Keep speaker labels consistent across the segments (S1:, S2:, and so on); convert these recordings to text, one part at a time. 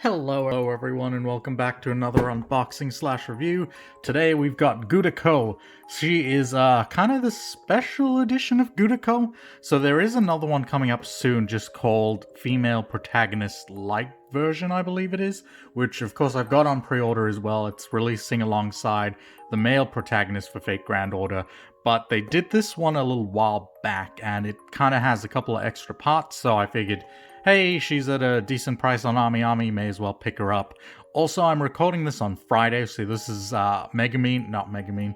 S1: Hello everyone and welcome back to another unboxing slash review. Today we've got Gudako. She is kind of the special edition of Gudako. So there is another one coming up soon just called Female Protagonist Light version, I believe it is. Which of course I've got on pre-order as well. It's releasing alongside the male protagonist for Fate Grand Order. But they did this one a little while back and it kind of has a couple of extra parts, so I figured, hey, she's at a decent price on AmiAmi, may as well pick her up. Also, I'm recording this on Friday, so this is Megumin, not Megumin.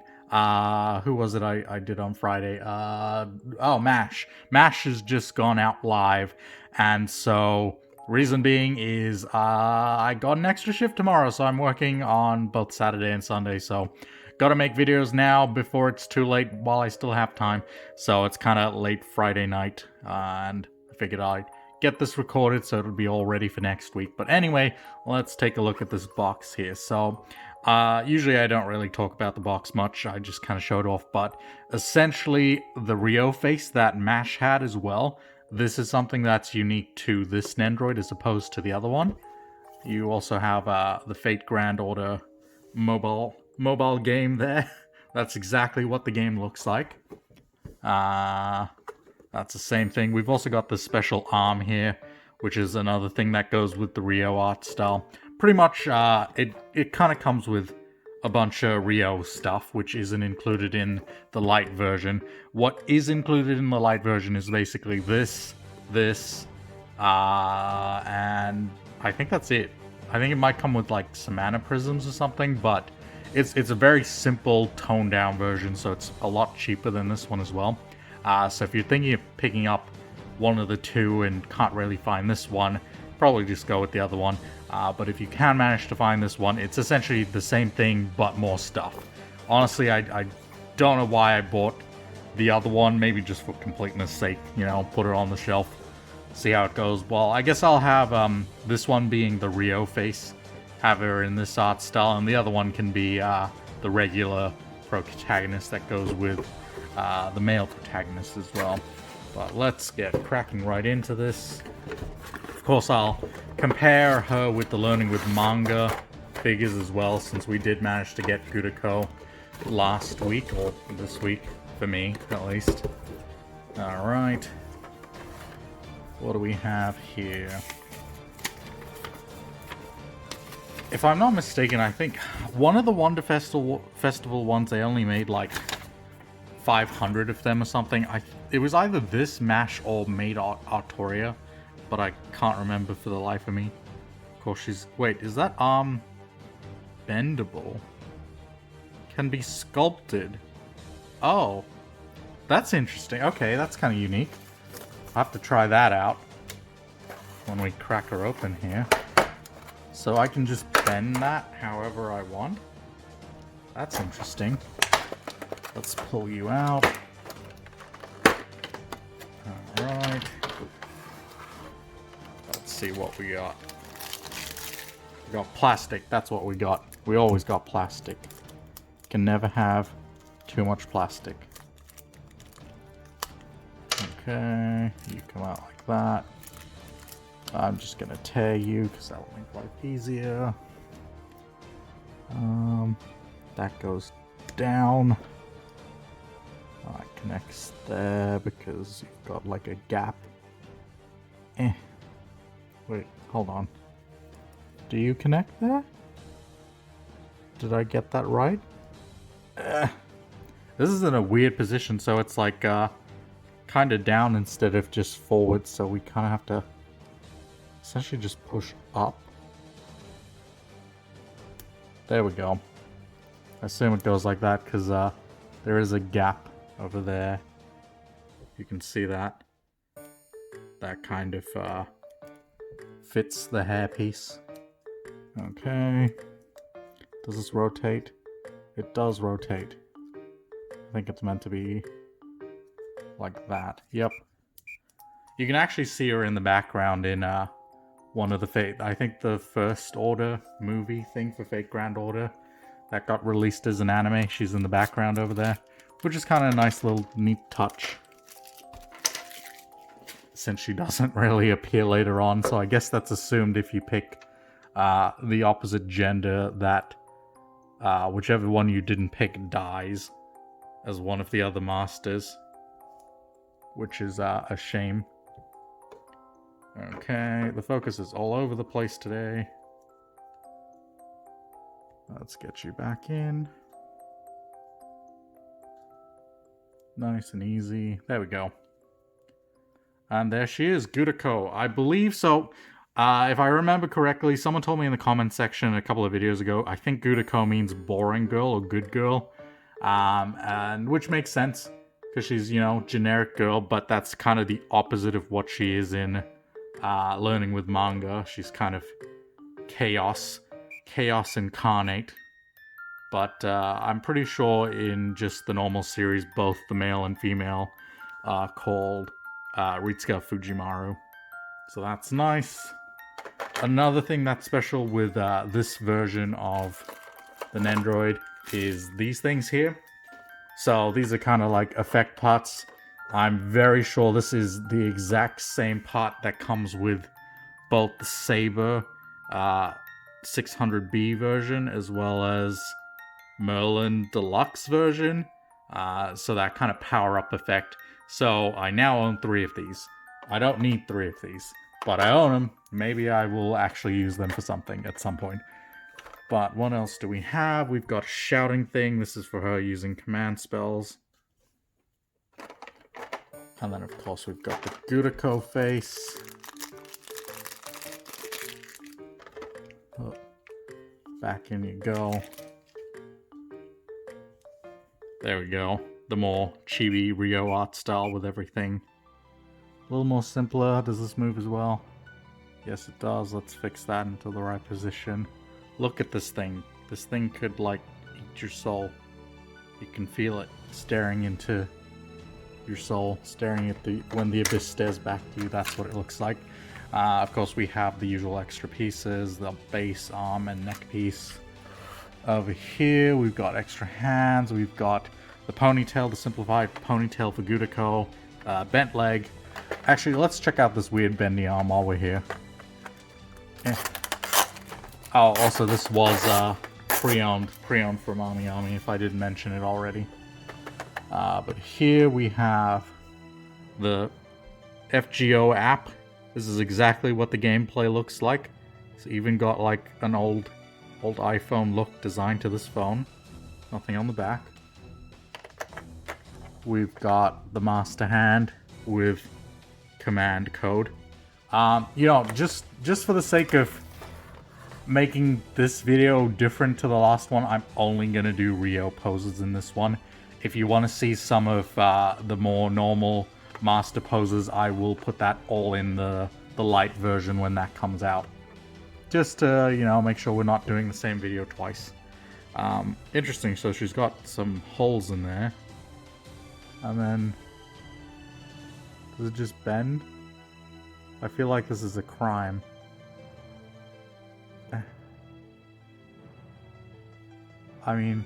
S1: Who was it I did on Friday? MASH. MASH has just gone out live, and so reason being is I got an extra shift tomorrow, so I'm working on both Saturday and Sunday, so gotta make videos now before it's too late while I still have time. So it's kind of late Friday night, and I figured I'd get this recorded so it'll be all ready for next week. But anyway, let's take a look at this box here. So usually I don't really talk about the box much, I just kind of show it off, but essentially the Rio face that MASH had as well, this is something that's unique to this Nendoroid as opposed to the other one. You also have the Fate Grand Order mobile game there. That's exactly what the game looks like. That's the same thing. We've also got the special arm here, which is another thing that goes with the Rio art style. Pretty much, it kind of comes with a bunch of Rio stuff, which isn't included in the light version. What is included in the light version is basically this, and I think that's it. I think it might come with like some mana prisms or something, but it's a very simple toned down version, so it's a lot cheaper than this one as well. So if you're thinking of picking up one of the two and can't really find this one, probably just go with the other one. But if you can manage to find this one, it's essentially the same thing but more stuff. Honestly, I don't know why I bought the other one, maybe just for completeness sake, you know, put it on the shelf, see how it goes. Well, I guess I'll have this one being the Rio face, have her in this art style, and the other one can be the regular protagonist that goes with the male protagonist as well. But let's get cracking right into this. Of course, I'll compare her with the Learning with Manga figures as well, since we did manage to get Gudako last week, or this week, for me, at least. Alright. What do we have here? If I'm not mistaken, I think one of the Wonder Festival ones, they only made like 500 of them or something. It was either this MASH or Maid Artoria, but I can't remember for the life of me. Of course she's... Wait, is that arm bendable? Can be sculpted. Oh, that's interesting. Okay, that's kind of unique. I'll have to try that out when we crack her open here. So I can just bend that however I want. That's interesting. Let's pull you out. Alright. Let's see what we got. We got plastic. That's what we got. We always got plastic. Can never have too much plastic. Okay. You come out like that. I'm just gonna tear you because that will make life easier. That goes down. It connects there because you've got like a gap. Wait, hold on. Do you connect there? Did I get that right? This is in a weird position, so it's like kind of down instead of just forward, so we kind of have to essentially just push up. There we go. I assume it goes like that because there is a gap over there. You can see that. That kind of fits the hairpiece. Okay. Does this rotate? It does rotate. I think it's meant to be like that. Yep. You can actually see her in the background in one of the Fate... I think the First Order movie thing for Fate Grand Order that got released as an anime. She's in the background over there, which is kind of a nice little neat touch. Since she doesn't really appear later on, so I guess that's assumed if you pick the opposite gender that whichever one you didn't pick dies as one of the other masters, which is a shame. Okay, the focus is all over the place today. Let's get you back in. Nice and easy. There we go. And there she is, Gudako. I believe so. If I remember correctly, someone told me in the comments section a couple of videos ago, I think Gudako means boring girl or good girl. And which makes sense, because she's, you know, generic girl, but that's kind of the opposite of what she is in Learning with Manga. She's kind of chaos incarnate. But I'm pretty sure in just the normal series, both the male and female are called Ritsuka Fujimaru. So that's nice. Another thing that's special with this version of the Nendoroid is these things here. So these are kind of like effect parts. I'm very sure this is the exact same part that comes with both the Saber 600B version as well as Merlin Deluxe version. So that kind of power-up effect. So I now own 3 of these. I don't need 3 of these, but I own them. Maybe I will actually use them for something at some point. But what else do we have? We've got a shouting thing. This is for her using command spells. And then, of course, we've got the Gudako face. Oh, back in you go. There we go. The more chibi Rio art style with everything. A little more simpler. Does this move as well? Yes, it does. Let's fix that into the right position. Look at this thing. This thing could, like, eat your soul. You can feel it staring into your soul, staring at when the abyss stares back to you. That's what it looks like. Of course, we have the usual extra pieces, the base arm and neck piece. Over here, we've got extra hands. We've got the ponytail, the simplified ponytail for Gudako, bent leg. Actually, let's check out this weird bendy arm while we're here. Yeah. Oh, also this was pre-owned from Ami if I didn't mention it already. But here we have the FGO app. This is exactly what the gameplay looks like. It's even got like an old iPhone look designed to this phone. Nothing on the back. We've got the master hand with command code. You know, just for the sake of making this video different to the last one, I'm only gonna do Rio poses in this one. If you want to see some of the more normal master poses, I will put that all in the light version when that comes out. Just to, you know, make sure we're not doing the same video twice. Interesting, so she's got some holes in there. And then, does it just bend? I feel like this is a crime. I mean,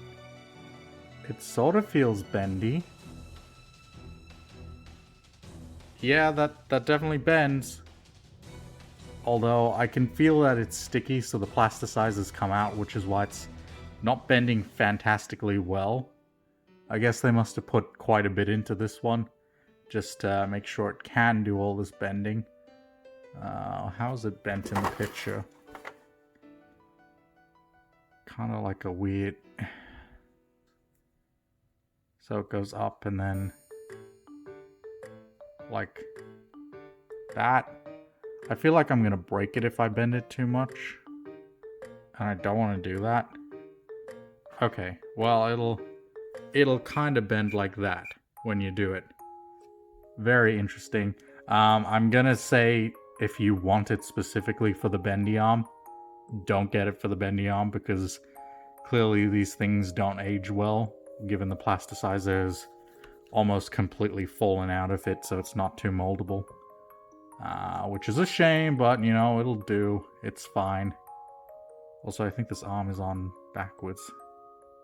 S1: it sort of feels bendy. Yeah, that definitely bends. Although I can feel that it's sticky, so the plasticizers come out, which is why it's not bending fantastically well. I guess they must have put quite a bit into this one, just to make sure it can do all this bending. How is it bent in the picture? Kind of like a weird... So it goes up and then... like... that. I feel like I'm gonna break it if I bend it too much. And I don't want to do that. Okay, well it'll kind of bend like that when you do it. Very interesting. I'm gonna say if you want it specifically for the bendy arm, don't get it for the bendy arm, because clearly these things don't age well, given the plasticizer is almost completely fallen out of it, so it's not too moldable. Which is a shame, but you know, it'll do. It's fine. Also, I think this arm is on backwards.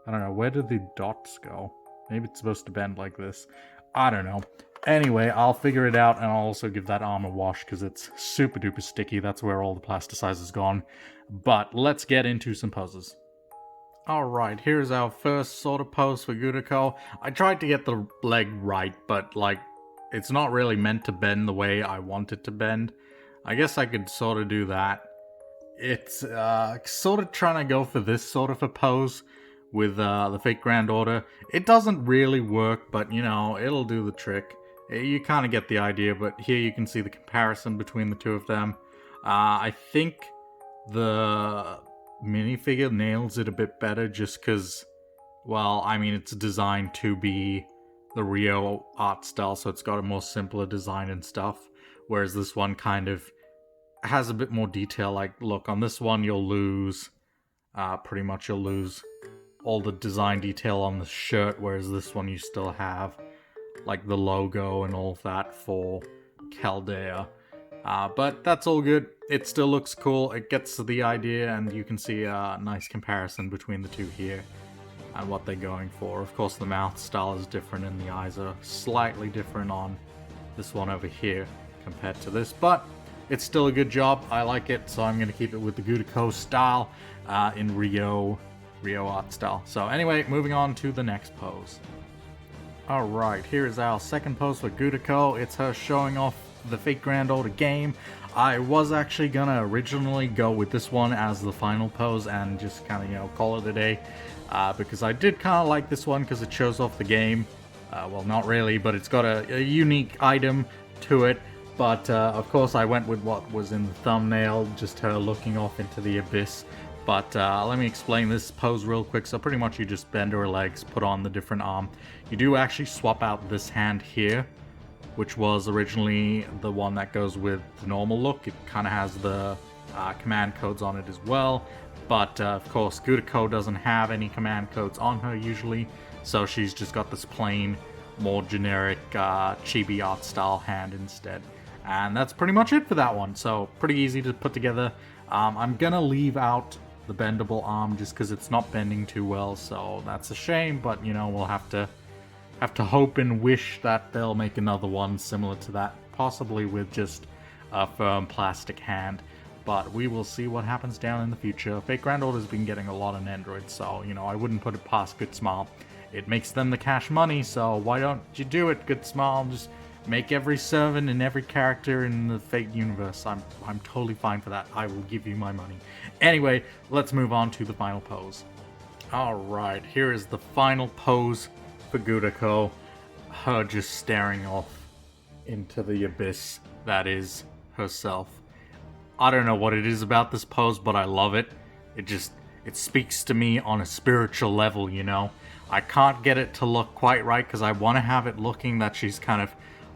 S1: I don't know, where did the dots go? Maybe it's supposed to bend like this. I don't know. Anyway, I'll figure it out, and I'll also give that arm a wash because it's super duper sticky. That's where all the plasticize is gone. But let's get into some poses. Alright, here's our first sort of pose for Gudako. I tried to get the leg right, but like, it's not really meant to bend the way I want it to bend. I guess I could sort of do that. It's sort of trying to go for this sort of a pose with the fake granddaughter. It doesn't really work, but you know, it'll do the trick. You kind of get the idea, but here you can see the comparison between the two of them. I think the minifigure nails it a bit better just because, well, I mean, it's designed to be the Rio art style, so it's got a more simpler design and stuff, whereas this one kind of has a bit more detail. Like, look, on this one you'll lose, pretty much you'll lose all the design detail on the shirt, whereas this one you still have like the logo and all of that for Chaldea. But that's all good. It still looks cool. It gets the idea, and you can see a nice comparison between the two here and what they're going for. Of course, the mouth style is different and the eyes are slightly different on this one over here compared to this, but it's still a good job. I like it, so I'm going to keep it with the Gudako style in Rio art style. So anyway, moving on to the next pose. Alright, here's our second pose for Gudako. It's her showing off the fake granddaughter game. I was actually gonna originally go with this one as the final pose and just kind of, you know, call it a day. Because I did kind of like this one because it shows off the game. Well, not really, but it's got a unique item to it. But of course I went with what was in the thumbnail, just her looking off into the abyss. But let me explain this pose real quick. So pretty much you just bend her legs, put on the different arm. You do actually swap out this hand here, which was originally the one that goes with the normal look. It kind of has the command codes on it as well. But of course Gudako doesn't have any command codes on her usually. So she's just got this plain, more generic chibi art style hand instead. And that's pretty much it for that one. So pretty easy to put together. I'm gonna leave out the bendable arm just because it's not bending too well, so that's a shame, but you know, we'll have to hope and wish that they'll make another one similar to that, possibly with just a firm plastic hand, but we will see what happens down in the future. Fake Granddaughter's been getting a lot of Nendoroid, so you know, I wouldn't put it past Good Smile. It makes them the cash money, so why don't you do it, Good Smile? Just make every servant and every character in the Fate universe. I'm totally fine for that. I will give you my money. Anyway, let's move on to the final pose. Alright, here is the final pose for Gudako. Her just staring off into the abyss that is herself. I don't know what it is about this pose, but I love it. It speaks to me on a spiritual level, you know? I can't get it to look quite right because I want to have it looking that she's kind of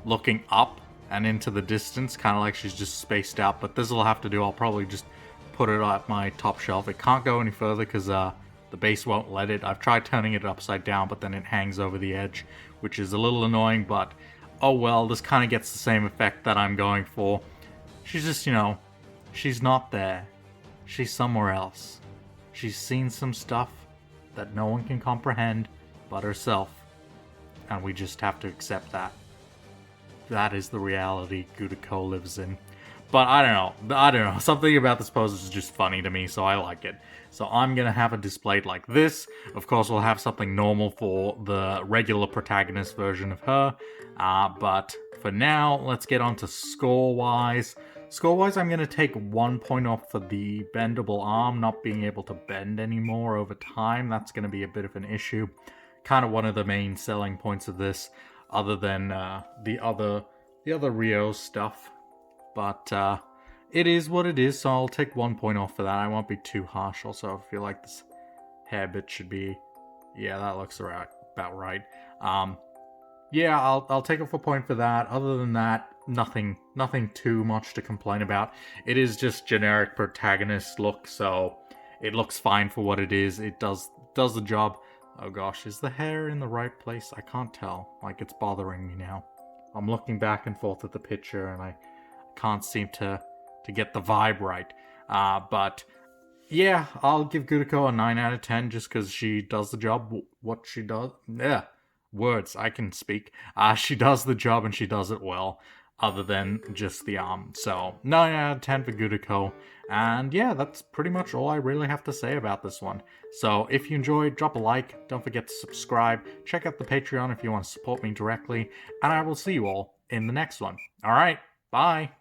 S1: looking up and into the distance, kind of like she's just spaced out, but this will have to do. I'll probably just put it at my top shelf. It can't go any further because the base won't let it. I've tried turning it upside down, but then it hangs over the edge, which is a little annoying, but oh well, this kind of gets the same effect that I'm going for. She's just, you know, she's not there. She's somewhere else. She's seen some stuff that no one can comprehend but herself, and we just have to accept that. That is the reality Gudako lives in. But I don't know. Something about this pose is just funny to me, so I like it. So I'm going to have it displayed like this. Of course, we'll have something normal for the regular protagonist version of her. But for now, let's get on to score-wise. Score-wise, I'm going to take 1 point off for the bendable arm not being able to bend anymore over time. That's going to be a bit of an issue. Kind of one of the main selling points of this, other than the other Rio stuff. But it is what it is, so I'll take 1 point off for that. I won't be too harsh. Also, I feel like this hair bit should be... Yeah, that looks about right. Yeah, I'll take off a point for that. Other than that, nothing too much to complain about. It is just generic protagonist look, so it looks fine for what it is. It does the job. Oh gosh, is the hair in the right place? I can't tell. Like, it's bothering me now. I'm looking back and forth at the picture, and I can't seem to get the vibe right. But yeah, I'll give Gudako a 9 out of 10 just because she does the job, what she does. Yeah, words I can speak. She does the job and she does it well, other than just the arm. So 9 out of 10 for Gudako. And yeah, that's pretty much all I really have to say about this one. So if you enjoyed, drop a like, don't forget to subscribe, check out the Patreon if you want to support me directly, and I will see you all in the next one. Alright, bye!